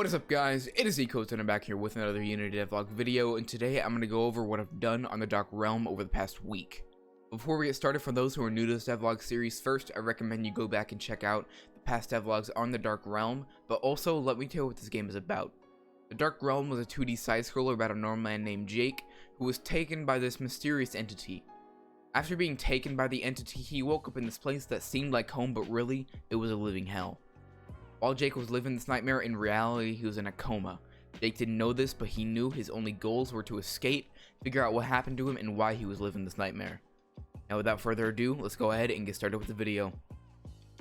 What is up, guys? It is Eco, and I'm back here with another Unity Devlog video, and today I'm going to go over what I've done on the Dark Realm over the past week. Before we get started, for those who are new to this devlog series, first I recommend you go back and check out the past devlogs on the Dark Realm, but also let me tell you what this game is about. The Dark Realm was a 2D side-scroller about a normal man named Jake, who was taken by this mysterious entity. After being taken by the entity, he woke up in this place that seemed like home, but really, it was a living hell. While Jake was living this nightmare, in reality, he was in a coma. Jake didn't know this, but he knew his only goals were to escape, figure out what happened to him, and why he was living this nightmare. Now, without further ado, let's go ahead and get started with the video.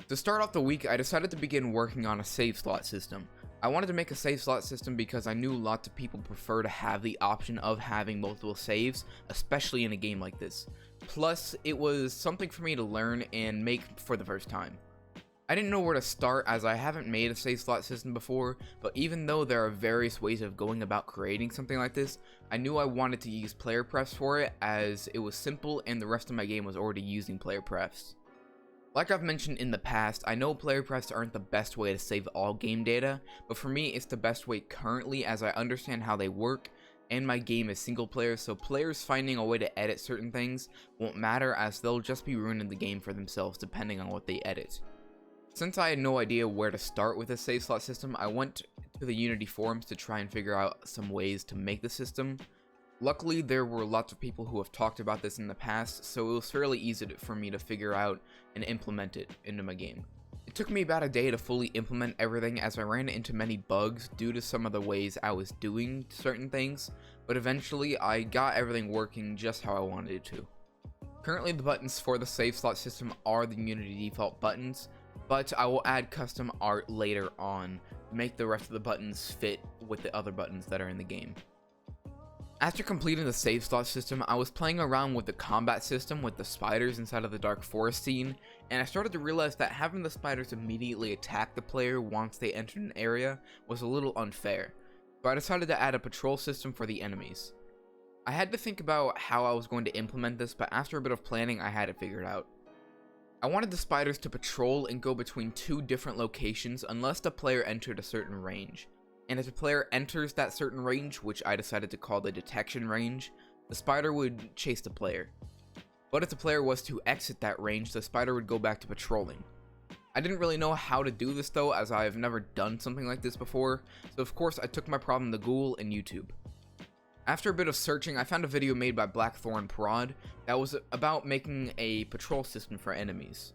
To start off the week, I decided to begin working on a save slot system. I wanted to make a save slot system because I knew lots of people prefer to have the option of having multiple saves, especially in a game like this. Plus, it was something for me to learn and make for the first time. I didn't know where to start as I haven't made a save slot system before, but even though there are various ways of going about creating something like this, I knew I wanted to use player prefs for it as it was simple and the rest of my game was already using player prefs. Like I've mentioned in the past, I know player prefs aren't the best way to save all game data, but for me it's the best way currently as I understand how they work, and my game is single player, so players finding a way to edit certain things won't matter as they'll just be ruining the game for themselves depending on what they edit. Since I had no idea where to start with this save slot system, I went to the Unity forums to try and figure out some ways to make the system. Luckily, there were lots of people who have talked about this in the past, so it was fairly easy for me to figure out and implement it into my game. It took me about a day to fully implement everything as I ran into many bugs due to some of the ways I was doing certain things, but eventually I got everything working just how I wanted it to. Currently, the buttons for the save slot system are the Unity default buttons, but I will add custom art later on to make the rest of the buttons fit with the other buttons that are in the game. After completing the save slot system, I was playing around with the combat system with the spiders inside of the Dark Forest scene, and I started to realize that having the spiders immediately attack the player once they entered an area was a little unfair, so I decided to add a patrol system for the enemies. I had to think about how I was going to implement this, but after a bit of planning I had it figured out. I wanted the spiders to patrol and go between two different locations unless the player entered a certain range. And if the player enters that certain range, which I decided to call the detection range, the spider would chase the player. But if the player was to exit that range, the spider would go back to patrolling. I didn't really know how to do this though, as I have never done something like this before, so of course I took my problem to Google and YouTube. After a bit of searching, I found a video made by Blackthorn Prod that was about making a patrol system for enemies.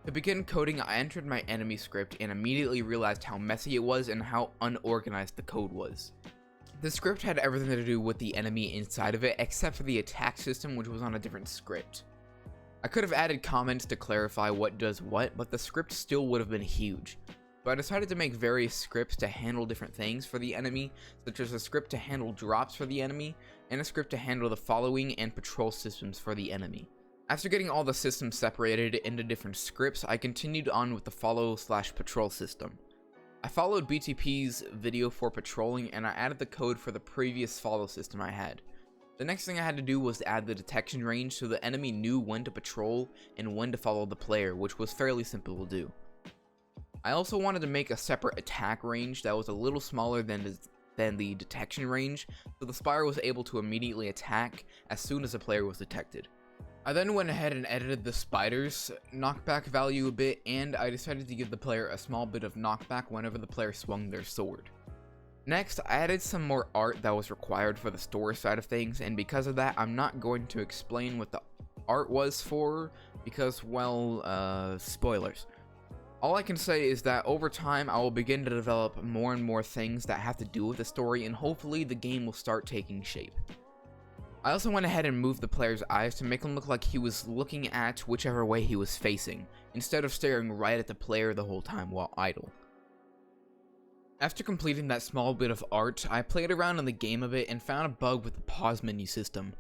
To begin coding, I entered my enemy script and immediately realized how messy it was and how unorganized the code was. The script had everything to do with the enemy inside of it except for the attack system, which was on a different script. I could have added comments to clarify what does what, but the script still would have been huge. So I decided to make various scripts to handle different things for the enemy, such as a script to handle drops for the enemy, and a script to handle the following and patrol systems for the enemy. After getting all the systems separated into different scripts, I continued on with the follow/patrol system. I followed BTP's video for patrolling, and I added the code for the previous follow system I had. The next thing I had to do was add the detection range so the enemy knew when to patrol and when to follow the player, which was fairly simple to do. I also wanted to make a separate attack range that was a little smaller than the detection range, so the spider was able to immediately attack as soon as the player was detected. I then went ahead and edited the spider's knockback value a bit, and I decided to give the player a small bit of knockback whenever the player swung their sword. Next, I added some more art that was required for the story side of things, and because of that, I'm not going to explain what the art was for, because, well, spoilers. All I can say is that over time, I will begin to develop more and more things that have to do with the story, and hopefully the game will start taking shape. I also went ahead and moved the player's eyes to make him look like he was looking at whichever way he was facing, instead of staring right at the player the whole time while idle. After completing that small bit of art, I played around in the game a bit and found a bug with the pause menu system.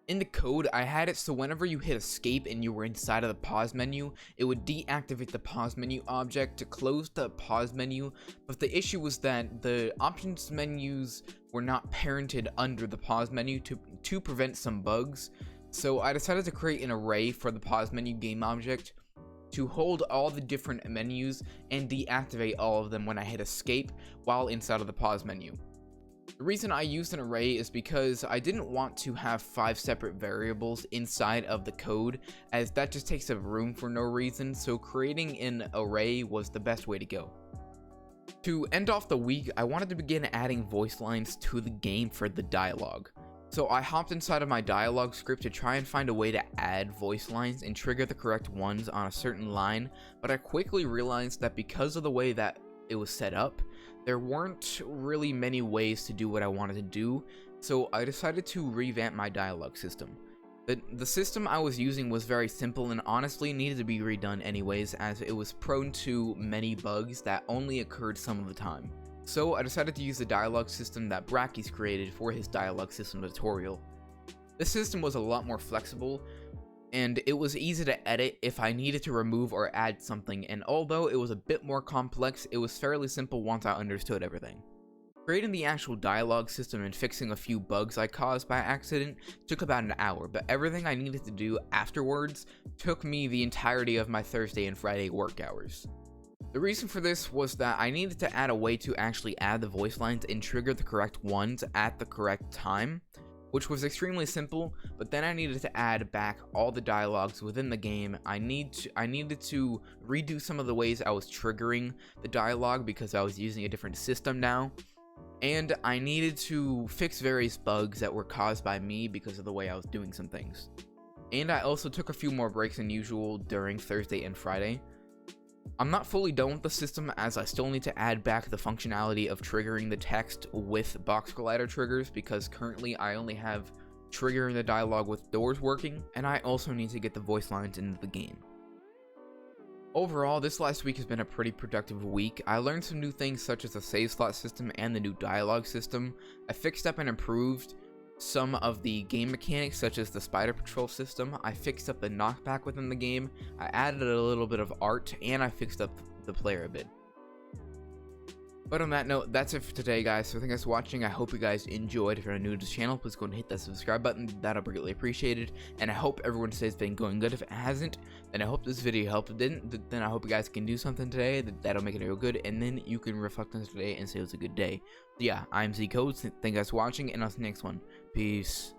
In the code, I had it so whenever you hit escape and you were inside of the pause menu, it would deactivate the pause menu object to close the pause menu, but the issue was that the options menus were not parented under the pause menu to prevent some bugs, so I decided to create an array for the pause menu game object to hold all the different menus and deactivate all of them when I hit escape while inside of the pause menu. The reason I used an array is because I didn't want to have 5 separate variables inside of the code, as that just takes up room for no reason, so creating an array was the best way to go. To end off the week, I wanted to begin adding voice lines to the game for the dialogue. So I hopped inside of my dialogue script to try and find a way to add voice lines and trigger the correct ones on a certain line, but I quickly realized that because of the way that it was set up, there weren't really many ways to do what I wanted to do, so I decided to revamp my dialogue system. The system I was using was very simple and honestly needed to be redone anyways, as it was prone to many bugs that only occurred some of the time. So I decided to use the dialogue system that Bracky's created for his dialogue system tutorial. This system was a lot more flexible, and it was easy to edit if I needed to remove or add something, and although it was a bit more complex, it was fairly simple once I understood everything. Creating the actual dialogue system and fixing a few bugs I caused by accident took about an hour, but everything I needed to do afterwards took me the entirety of my Thursday and Friday work hours. The reason for this was that I needed to add a way to actually add the voice lines and trigger the correct ones at the correct time, which was extremely simple, but then I needed to add back all the dialogues within the game. I needed to redo some of the ways I was triggering the dialogue because I was using a different system now, and I needed to fix various bugs that were caused by me because of the way I was doing some things. And I also took a few more breaks than usual during Thursday and Friday. I'm not fully done with the system, as I still need to add back the functionality of triggering the text with box collider triggers, because currently I only have triggering the dialogue with doors working, and I also need to get the voice lines into the game. Overall, this last week has been a pretty productive week. I learned some new things such as the save slot system and the new dialogue system. I fixed up and improved some of the game mechanics such as the spider patrol system. I fixed up the knockback within the game. I added a little bit of art, and I fixed up the player a bit. But on that note, that's it for today, guys. So thank you guys for watching. I hope you guys enjoyed. If you're new to the channel, please go and hit that subscribe button. That'll be greatly appreciated. And I hope everyone's day's been going good. If it hasn't, then I hope this video helped. If it didn't, then I hope you guys can do something today that'll make it real good. And then you can reflect on today and say it was a good day. So yeah, I'm Z Codes. Thank you guys for watching, and I'll see you next one. Peace.